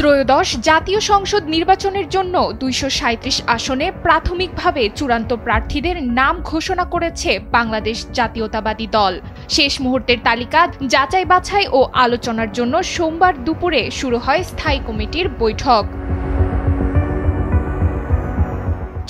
ত্রয়োদশ জাতীয় সংসদ নির্বাচনের জন্য ২৩৭ আসনে প্রাথমিকভাবে চূড়ান্ত প্রার্থীদের নাম ঘোষণা করেছে বাংলাদেশ জাতীয়তাবাদী দল। শেষ মুহূর্তের তালিকা যাচাই বাছাই ও আলোচনার জন্য সোমবার দুপুরে শুরু হয় স্থায়ী কমিটির বৈঠক।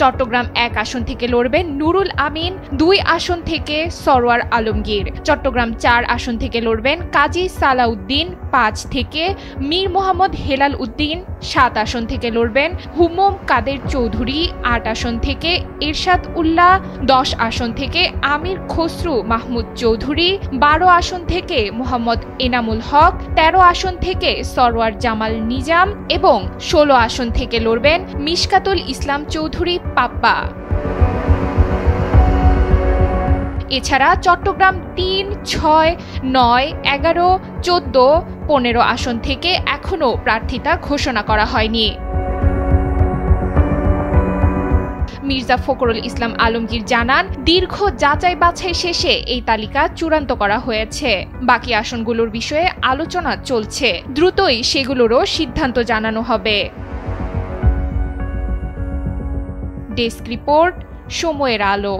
চট্টগ্রাম ১ আসন থেকে লড়বেন নুরুল আমিন, ২ আসন থেকে সরওয়ার আলমগীর। চট্টগ্রাম ৪ আসন থেকে লড়বেন কাজী সালাউদ্দিন, ৫ থেকে মীর মোহাম্মদ হেলাল উদ্দিন। ৭ আসন থেকে লড়বেন হুমম কাদের চৌধুরী, ৮ আসন থেকে এরশাদ উল্লাহ, ১০ আসন থেকে আমির খসরু মাহমুদ চৌধুরী, ১২ আসন থেকে মোহাম্মদ এনামুল হক, ১৩ আসন থেকে সরওয়ার জামাল নিজাম এবং ১৬ আসন থেকে লড়বেন মিশকাতুল ইসলাম চৌধুরী পাপ্পা। এছাড়া চট্টগ্রাম ৩, ৬, ৯, ১১, ১৪, ১৫ আসন থেকে এখনও প্রার্থিতা ঘোষণা করা হয়নি। মির্জা ফখরুল ইসলাম আলমগীর জানান, দীর্ঘ যাচাই বাছাই শেষে এই তালিকা চূড়ান্ত করা হয়েছে। বাকি আসনগুলোর বিষয়ে আলোচনা চলছে, দ্রুতই সেগুলোরও সিদ্ধান্ত জানানো হবে। ডেস্ক রিপোর্ট, সময়ের আলো।